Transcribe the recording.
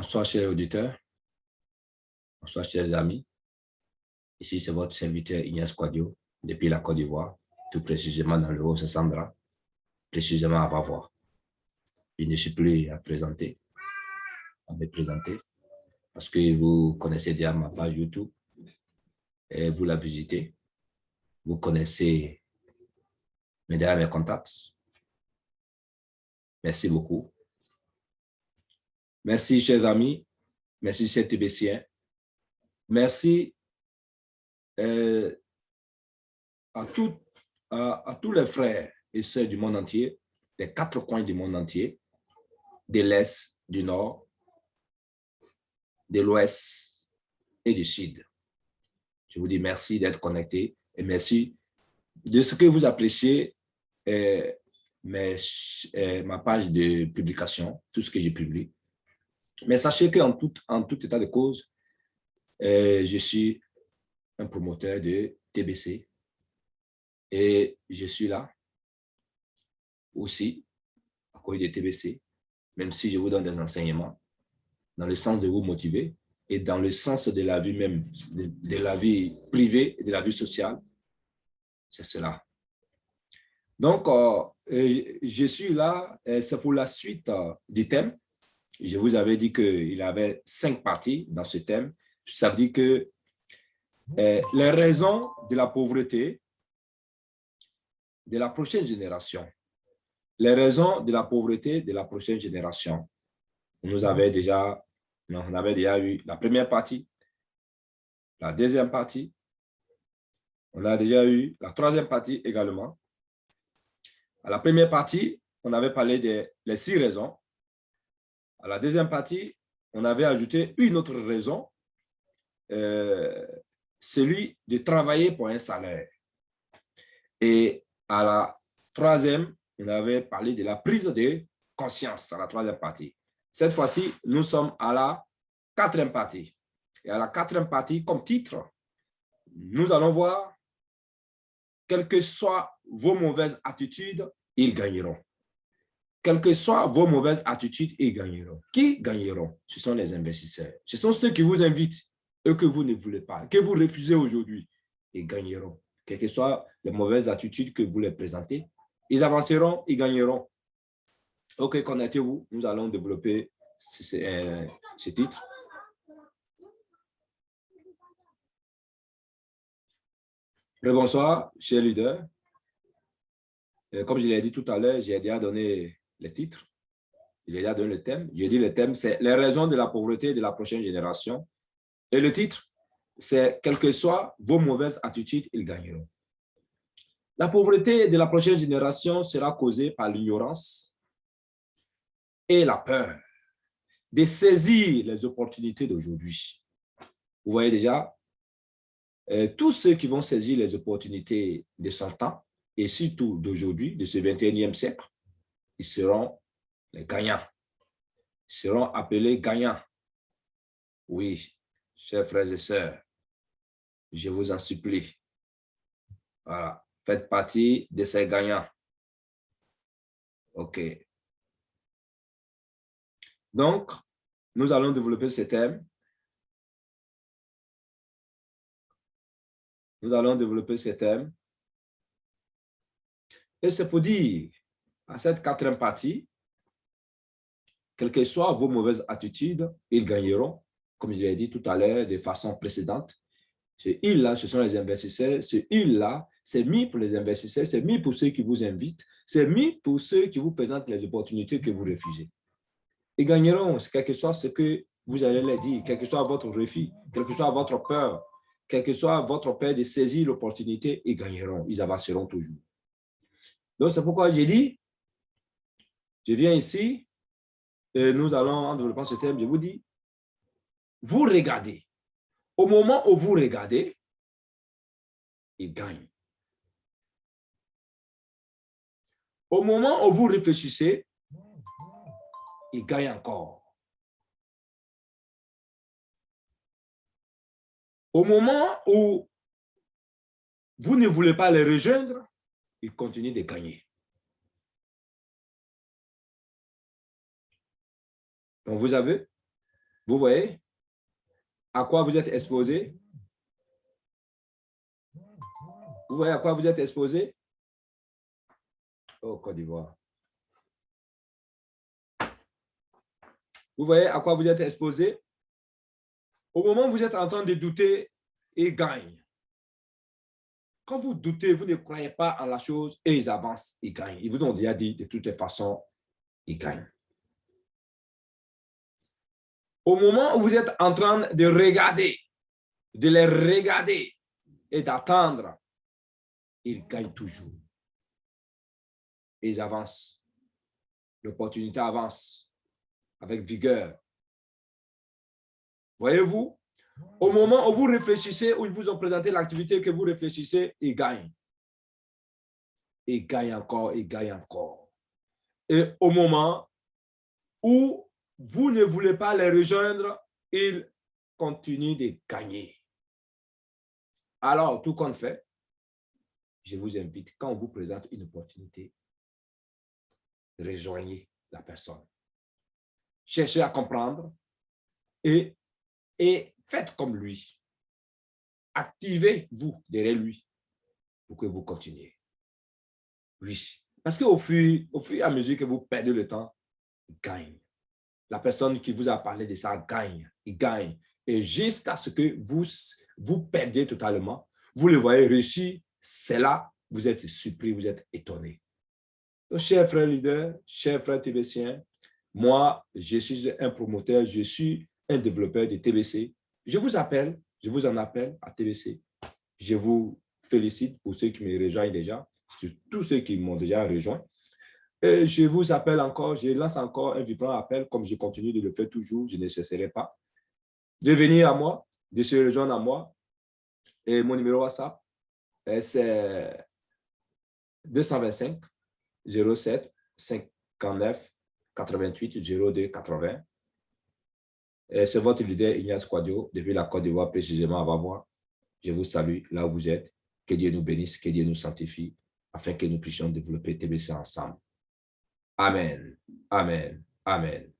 Bonsoir, chers auditeurs. Bonsoir, chers amis. Ici, c'est votre serviteur Ignace Quadio, depuis la Côte d'Ivoire, tout précisément dans le Haut-Sassandra, précisément à Bavois. Je ne suis plus à me présenter, parce que vous connaissez déjà ma page YouTube et vous la visitez. Vous connaissez mes contacts. Merci beaucoup. Merci, chers amis. Merci, chers TBCiens. Merci à tous les frères et sœurs du monde entier, des 4 coins du monde entier, de l'Est, du Nord, de l'Ouest et du Sud. Je vous dis merci d'être connectés et merci de ce que vous appréciez ma page de publication, tout ce que je publie. Mais sachez qu'en tout état de cause, je suis un promoteur de TBC et je suis là aussi à cause de TBC, même si je vous donne des enseignements dans le sens de vous motiver et dans le sens de la vie même, de la vie privée et de la vie sociale. C'est cela. Donc, je suis là, c'est pour la suite du thème. Je vous avais dit qu'il y avait 5 parties dans ce thème. Ça veut dire que les raisons de la pauvreté de la prochaine génération. Les raisons de la pauvreté de la prochaine génération. On avait déjà eu la première partie, la deuxième partie. On a déjà eu la troisième partie également. À la première partie, on avait parlé des 6 raisons. À la deuxième partie, on avait ajouté une autre raison, celui de travailler pour un salaire. Et à la troisième, on avait parlé de la prise de conscience à la troisième partie. Cette fois-ci, nous sommes à la 4e partie. Et à la 4e partie, comme titre, nous allons voir, quelles que soient vos mauvaises attitudes, ils gagneront. Quelles que soient vos mauvaises attitudes, ils gagneront. Qui gagneront? Ce sont les investisseurs. Ce sont ceux qui vous invitent et que vous ne voulez pas, que vous refusez aujourd'hui. Ils gagneront. Quelles que soient les mauvaises attitudes que vous les présentez, ils avanceront, ils gagneront. Ok, connectez-vous. Nous allons développer ce titre. Bonsoir, chers leaders. Comme je l'ai dit tout à l'heure, j'ai déjà donné les titres. J'ai déjà donné le thème. J'ai dit le thème, c'est les raisons de la pauvreté de la prochaine génération. Et le titre, c'est quelles que soient vos mauvaises attitudes, ils gagneront. La pauvreté de la prochaine génération sera causée par l'ignorance et la peur de saisir les opportunités d'aujourd'hui. Vous voyez déjà, tous ceux qui vont saisir les opportunités de son temps et surtout d'aujourd'hui, de ce 21e siècle, ils seront les gagnants. Ils seront appelés gagnants. Oui, chers frères et sœurs, je vous en supplie. Voilà, faites partie de ces gagnants. OK. Donc, nous allons développer ce thème. Nous allons développer ce thème. Et c'est pour dire, à cette 4e partie, quelles que soient vos mauvaises attitudes, ils gagneront, comme je l'ai dit tout à l'heure de façon précédente. Ce ils-là, ce sont les investisseurs. Ce ils-là, c'est mis pour les investisseurs, c'est mis pour ceux qui vous invitent, c'est mis pour ceux qui vous présentent les opportunités que vous refusez. Ils gagneront, quel que soit ce que vous allez leur dire, quel que soit votre refus, quel que soit votre peur, quel que soit votre peur de saisir l'opportunité, ils gagneront, ils avanceront toujours. Donc, c'est pourquoi j'ai dit, je viens ici, et nous allons, en développant ce thème, je vous dis, vous regardez. Au moment où vous regardez, ils gagnent. Au moment où vous réfléchissez, ils gagnent encore. Au moment où vous ne voulez pas les rejoindre, ils continuent de gagner. Donc, vous avez, Vous voyez à quoi vous êtes exposé? Vous voyez à quoi vous êtes exposé? Oh, Côte d'Ivoire. Vous voyez à quoi vous êtes exposé? Au moment où vous êtes en train de douter, ils gagnent. Quand vous doutez, vous ne croyez pas en la chose et ils avancent, ils gagnent. Ils vous ont déjà dit de toutes les façons, ils gagnent. Au moment où vous êtes en train de regarder, de les regarder et d'attendre, ils gagnent toujours. Ils avancent. L'opportunité avance avec vigueur. Voyez-vous, au moment où vous réfléchissez, où ils vous ont présenté l'activité que vous réfléchissez, ils gagnent. Ils gagnent encore, ils gagnent encore. Et au moment où vous ne voulez pas les rejoindre, ils continuent de gagner. Alors, tout compte fait, je vous invite, quand on vous présente une opportunité, rejoignez la personne. Cherchez à comprendre et faites comme lui. Activez-vous derrière lui pour que vous continuez. Oui. Parce qu'au fur et à mesure que vous perdez le temps, il gagne. La personne qui vous a parlé de ça gagne. Il gagne. Et jusqu'à ce que vous perdez totalement, vous le voyez réussir, c'est là, vous êtes surpris, vous êtes étonné. Donc, chers frères leaders, chers frères TBCiens, moi, je suis un promoteur, je suis un développeur de TBC. Je vous appelle, je vous en appelle à TBC. Je vous félicite pour ceux qui me rejoignent déjà, tous ceux qui m'ont déjà rejoint. Et je vous appelle encore, je lance encore un vibrant appel, comme je continue de le faire toujours, je ne cesserai pas, de venir à moi, de se rejoindre à moi. Et mon numéro WhatsApp, c'est 225 07 59 88 02 80. C'est votre leader Ignace Quadio, depuis la Côte d'Ivoire, précisément à Vavois. Je vous salue là où vous êtes. Que Dieu nous bénisse, que Dieu nous sanctifie, afin que nous puissions développer TBC ensemble. Amen. Amen. Amen.